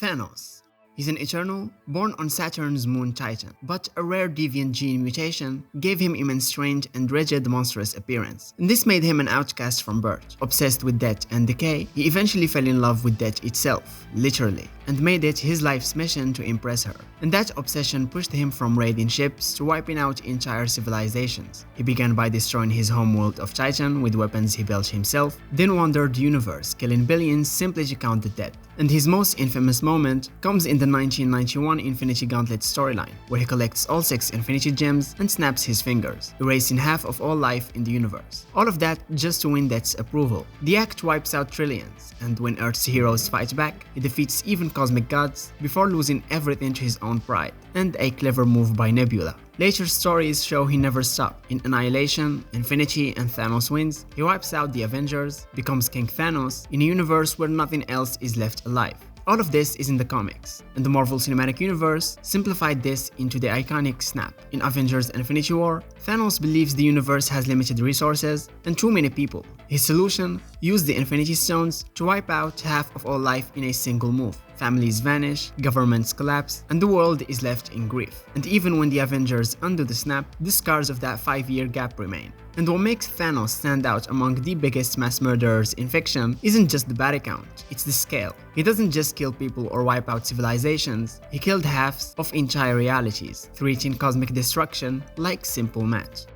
Thanos. He's an Eternal, born on Saturn's moon Titan, but a rare deviant gene mutation gave him immense strength and rigid, monstrous appearance. And this made him an outcast from birth. Obsessed with death and decay, he eventually fell in love with death itself, literally, and made it his life's mission to impress her. And that obsession pushed him from raiding ships to wiping out entire civilizations. He began by destroying his homeworld of Titan with weapons he built himself, then wandered the universe, killing billions simply to count the dead. And his most infamous moment comes in the 1991 Infinity Gauntlet storyline, where he collects all 6 Infinity Gems and snaps his fingers, erasing half of all life in the universe. All of that just to win Death's approval. The act wipes out trillions, and when Earth's heroes fight back, he defeats even cosmic gods before losing everything to his own pride, and a clever move by Nebula. Later stories show he never stopped. In Annihilation, Infinity, and Thanos wins, he wipes out the Avengers, becomes King Thanos, in a universe where nothing else is left alive. All of this is in the comics, and the Marvel Cinematic Universe simplified this into the iconic snap. In Avengers Infinity War, Thanos believes the universe has limited resources and too many people. His solution? Use the Infinity Stones to wipe out half of all life in a single move. Families vanish, governments collapse, and the world is left in grief. And even when the Avengers undo the snap, the scars of that 5-year gap remain. And what makes Thanos stand out among the biggest mass murderers in fiction isn't just the body count, it's the scale. He doesn't just kill people or wipe out civilizations, he killed halves of entire realities, threatening cosmic destruction like simple math.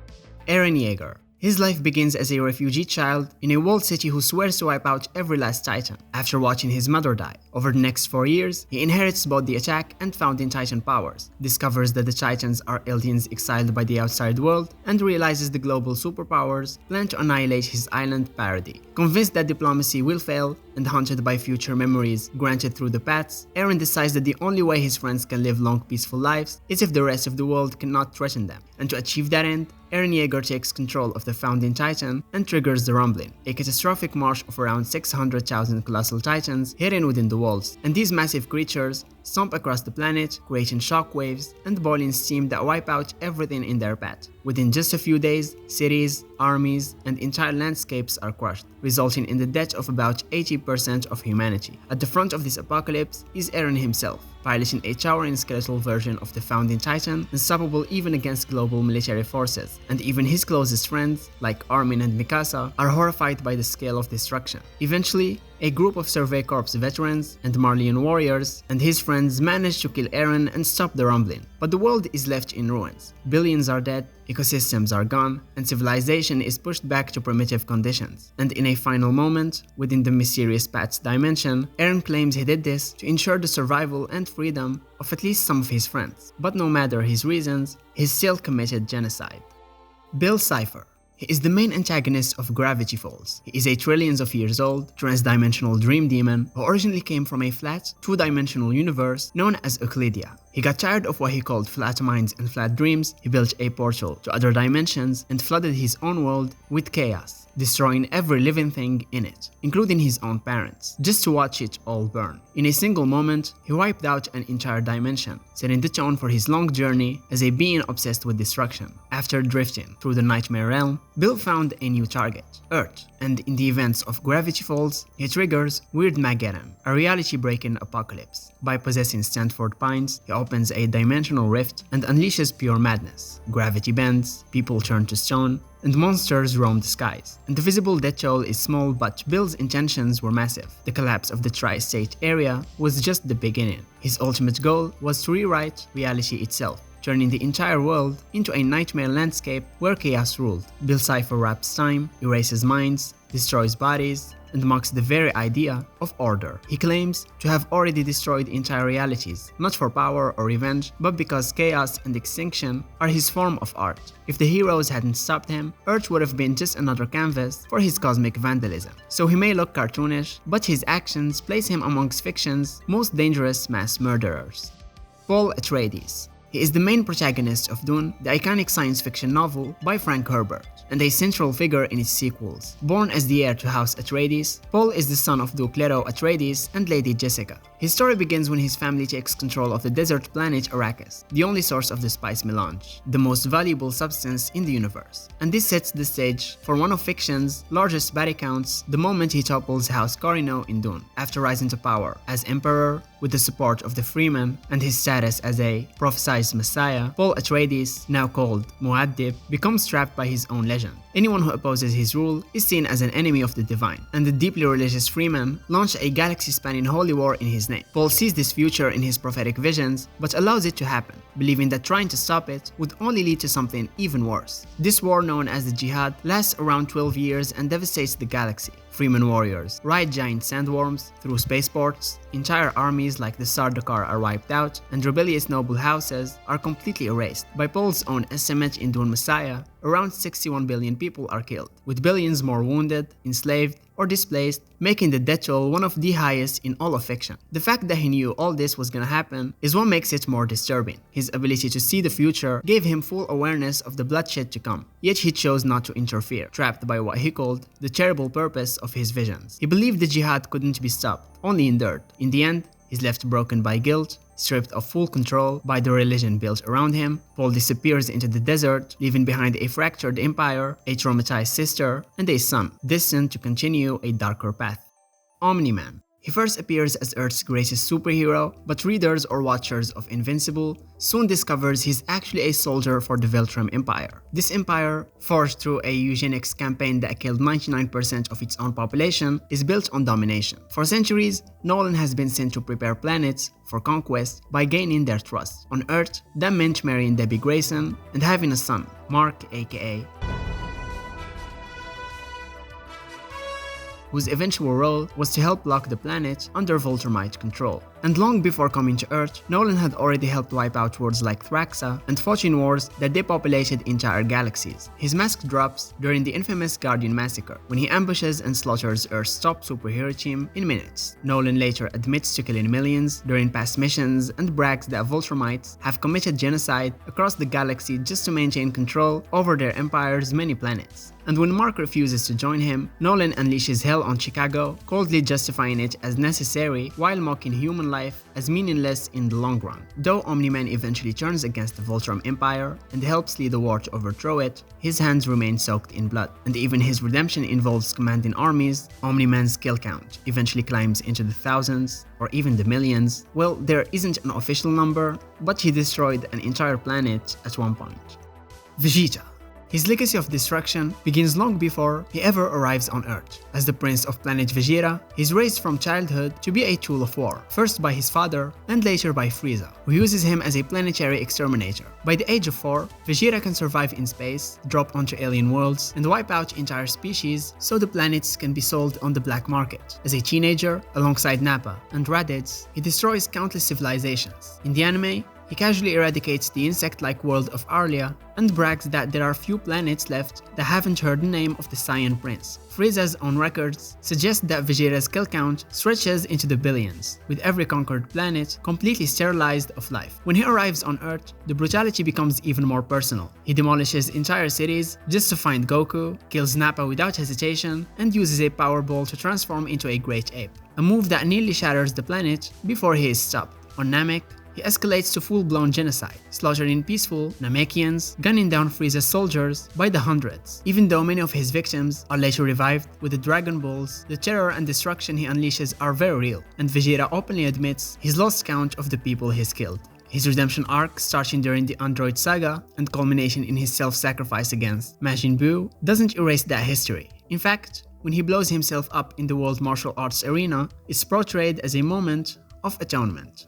Eren Yeager. His life begins as a refugee child in a walled city who swears to wipe out every last Titan. After watching his mother die, over the next 4 years, he inherits both the attack and founding Titan powers, discovers that the Titans are aliens exiled by the outside world, and realizes the global superpowers plan to annihilate his island parody. Convinced that diplomacy will fail, and haunted by future memories granted through the paths, Eren decides that the only way his friends can live long peaceful lives is if the rest of the world cannot threaten them. And to achieve that end, Eren Yeager takes control of the founding Titan and triggers the Rumbling, a catastrophic march of around 600,000 colossal Titans hidden within the walls, and these massive creatures stomp across the planet, creating shockwaves and boiling steam that wipe out everything in their path. Within just a few days, cities, armies, and entire landscapes are crushed, resulting in the death of about 80% of humanity. At the front of this apocalypse is Eren himself, piloting a towering skeletal version of the founding Titan, unstoppable even against global military forces, and even his closest friends, like Armin and Mikasa, are horrified by the scale of destruction. Eventually, a group of Survey Corps veterans and Marleyan warriors and his friends manage to kill Eren and stop the Rumbling, but the world is left in ruins. Billions are dead, ecosystems are gone, and civilization is pushed back to primitive conditions. And in a final moment, within the mysterious Paths dimension, Eren claims he did this to ensure the survival and freedom of at least some of his friends. But no matter his reasons, he still committed genocide. Cipher. He is the main antagonist of Gravity Falls. He is a trillions of years old, trans-dimensional dream demon who originally came from a flat, two-dimensional universe known as Euclidia. He got tired of what he called flat minds and flat dreams, he built a portal to other dimensions and flooded his own world with chaos, destroying every living thing in it, including his own parents, just to watch it all burn. In a single moment, he wiped out an entire dimension, setting the tone for his long journey as a being obsessed with destruction. After drifting through the Nightmare Realm, Bill found a new target, Earth, and in the events of Gravity Falls, he triggers Weird Mageddon, a reality-breaking apocalypse. By possessing Stanford Pines, he opens a dimensional rift and unleashes pure madness. Gravity bends, people turn to stone, and monsters roam the skies. And the visible death toll is small, but Bill's intentions were massive. The collapse of the Tri-State area was just the beginning. His ultimate goal was to rewrite reality itself, turning the entire world into a nightmare landscape where chaos ruled. Cipher wraps time, erases minds, destroys bodies, and mocks the very idea of order. He claims to have already destroyed entire realities, not for power or revenge, but because chaos and extinction are his form of art. If the heroes hadn't stopped him, Earth would have been just another canvas for his cosmic vandalism. So he may look cartoonish, but his actions place him amongst fiction's most dangerous mass murderers. Atreidis. He is the main protagonist of Dune, the iconic science fiction novel by Frank Herbert, and a central figure in its sequels. Born as the heir to House Atreidis, Paul is the son of Duke Leto Atreides and Lady Jessica. His story begins when his family takes control of the desert planet Arrakis, the only source of the spice melange, the most valuable substance in the universe. And this sets the stage for one of fiction's largest body counts the moment he topples House Corino in Dune. After rising to power as Emperor, With the support of the Freemen and his status as a prophesied messiah, Paul Atreidis, now called Muad'Dib, becomes trapped by his own legend. Anyone who opposes his rule is seen as an enemy of the divine, and the deeply religious Freemen launch a galaxy-spanning holy war in his name. Paul sees this future in his prophetic visions, but allows it to happen, believing that trying to stop it would only lead to something even worse. This war, known as the Jihad, lasts around 12 years and devastates the galaxy. Freeman warriors ride giant sandworms through spaceports, entire armies like the Sardaukar are wiped out, and rebellious noble houses are completely erased. By Paul's own estimate in Dune Messiah, around 61 billion people are killed, with billions more wounded, enslaved, or displaced, making the death toll one of the highest in all of fiction. The fact that he knew all this was gonna happen is what makes it more disturbing. His ability to see the future gave him full awareness of the bloodshed to come, yet he chose not to interfere, trapped by what he called the terrible purpose of his visions. He believed the jihad couldn't be stopped, only endured. In the end, he's left broken by guilt, stripped of full control by the religion built around him. Paul disappears into the desert, leaving behind a fractured empire, a traumatized sister, and a son, destined to continue a darker path. Omni-Man. He first appears as Earth's greatest superhero, but readers or watchers of Invincible soon discovers he's actually a soldier for the Veltrum Empire. This empire, forged through a eugenics campaign that killed 99% of its own population, is built on domination. For centuries, Nolan has been sent to prepare planets for conquest by gaining their trust. On Earth, that meant marrying Debbie Grayson and having a son, Mark aka, whose eventual role was to help lock the planet under Voltramite control. And long before coming to Earth, Nolan had already helped wipe out worlds like Thraxa and fought in wars that depopulated entire galaxies. His mask drops during the infamous Guardian Massacre, when he ambushes and slaughters Earth's top superhero team in minutes. Nolan later admits to killing millions during past missions and brags that Voltramites have committed genocide across the galaxy just to maintain control over their empire's many planets. And when Mark refuses to join him, Nolan unleashes hell on Chicago, coldly justifying it as necessary while mocking human life as meaningless in the long run. Though Omni-Man eventually turns against the Voltrum Empire and helps lead the war to overthrow it, his hands remain soaked in blood, and even his redemption involves commanding armies. Omni-Man's kill count eventually climbs into the thousands or even the millions. Well, there isn't an official number, but he destroyed an entire planet at one point. Vegeta. His legacy of destruction begins long before he ever arrives on Earth. As the prince of planet Vegeta, he's raised from childhood to be a tool of war, first by his father and later by Frieza, who uses him as a planetary exterminator. By the age of 4, Vegeta can survive in space, drop onto alien worlds, and wipe out entire species so the planets can be sold on the black market. As a teenager, alongside Nappa and Raditz, he destroys countless civilizations. In the anime, he casually eradicates the insect-like world of Arlia and brags that there are few planets left that haven't heard the name of the Saiyan Prince. Frieza's own records suggest that Vegeta's kill count stretches into the billions, with every conquered planet completely sterilized of life. When he arrives on Earth, the brutality becomes even more personal. He demolishes entire cities just to find Goku, kills Nappa without hesitation, and uses a power ball to transform into a great ape, a move that nearly shatters the planet before he is stopped. On Namek, he escalates to full-blown genocide, slaughtering peaceful Namekians, gunning down Frieza's soldiers by the hundreds. Even though many of his victims are later revived with the Dragon Balls, the terror and destruction he unleashes are very real, and Vegeta openly admits he's lost count of the people he's killed. His redemption arc, starting during the Android saga and culmination in his self-sacrifice against Majin Buu, doesn't erase that history. In fact, when he blows himself up in the World Martial Arts arena, it's portrayed as a moment of atonement.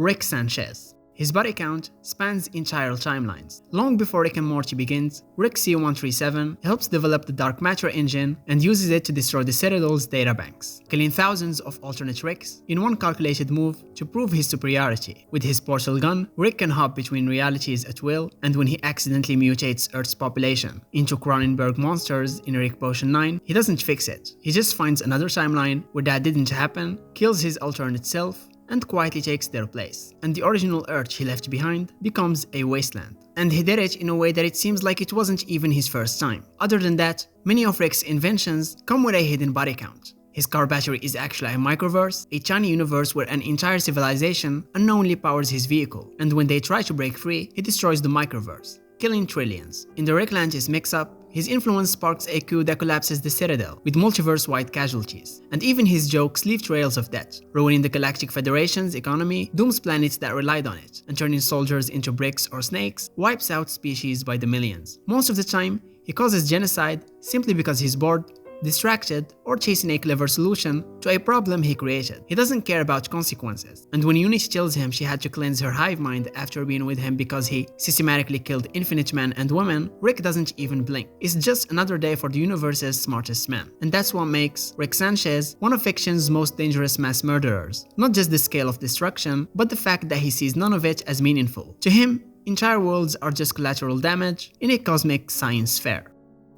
Rick Sanchez. His body count spans entire timelines. Long before Rick and Morty begins, Rick C-137 helps develop the dark matter engine and uses it to destroy the Citadel's databanks, killing thousands of alternate Ricks in one calculated move to prove his superiority. With his portal gun, Rick can hop between realities at will, and when he accidentally mutates Earth's population into Cronenberg monsters in Rick Potion 9, he doesn't fix it. He just finds another timeline where that didn't happen, kills his alternate self, and quietly takes their place, and the original Earth he left behind becomes a wasteland. And he did it in a way that it seems like it wasn't even his first time. Other than that, many of Rick's inventions come with a hidden body count. His car battery is actually a microverse, a tiny universe where an entire civilization unknowingly powers his vehicle, and when they try to break free, he destroys the microverse, killing trillions. In the Ricklantis mix-up, his influence sparks a coup that collapses the Citadel, with multiverse-wide casualties. And even his jokes leave trails of death, ruining the Galactic Federation's economy, dooms planets that relied on it, and turning soldiers into bricks or snakes, wipes out species by the millions. Most of the time, he causes genocide simply because he's bored, distracted, or chasing a clever solution to a problem he created. He doesn't care about consequences, and when Unity tells him she had to cleanse her hive mind after being with him because he systematically killed infinite men and women, Rick doesn't even blink. It's just another day for the universe's smartest man. And that's what makes Rick Sanchez one of fiction's most dangerous mass murderers. Not just the scale of destruction, but the fact that he sees none of it as meaningful. To him, entire worlds are just collateral damage in a cosmic science fair.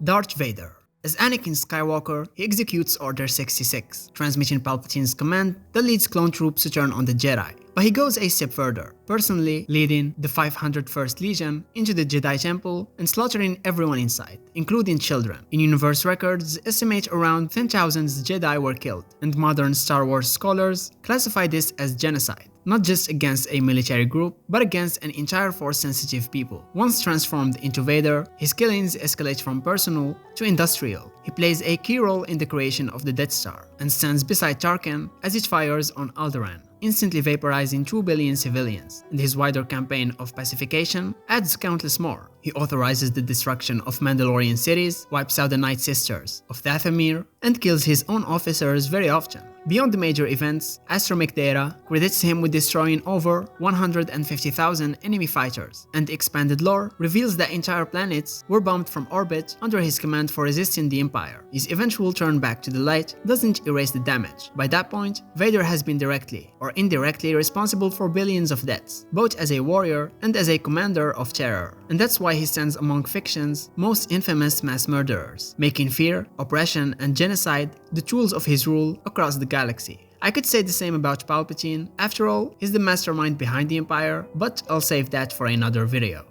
Darth Vader. As Anakin Skywalker, he executes Order 66, transmitting Palpatine's command that leads clone troops to turn on the Jedi. But he goes a step further, personally leading the 501st Legion into the Jedi Temple and slaughtering everyone inside, including children. In universe records, estimate around 10,000 Jedi were killed, and modern Star Wars scholars classify this as genocide. Not just against a military group, but against an entire Force-sensitive people. Once transformed into Vader, his killings escalate from personal to industrial. He plays a key role in the creation of the Death Star, and stands beside Tarkin as it fires on Alderaan, instantly vaporizing 2 billion civilians, and his wider campaign of pacification adds countless more. He authorizes the destruction of Mandalorian cities, wipes out the Night Sisters of Dathomir, and kills his own officers very often. Beyond the major events, Astromech Data credits him with destroying over 150,000 enemy fighters, and expanded lore reveals that entire planets were bombed from orbit under his command for resisting the Empire. His eventual turn back to the light doesn't erase the damage. By that point, Vader has been directly or indirectly responsible for billions of deaths, both as a warrior and as a commander of terror. And that's why he stands among fiction's most infamous mass murderers, making fear, oppression, and genocide the tools of his rule across the galaxy. I could say the same about Palpatine. After all, he's the mastermind behind the Empire, but I'll save that for another video.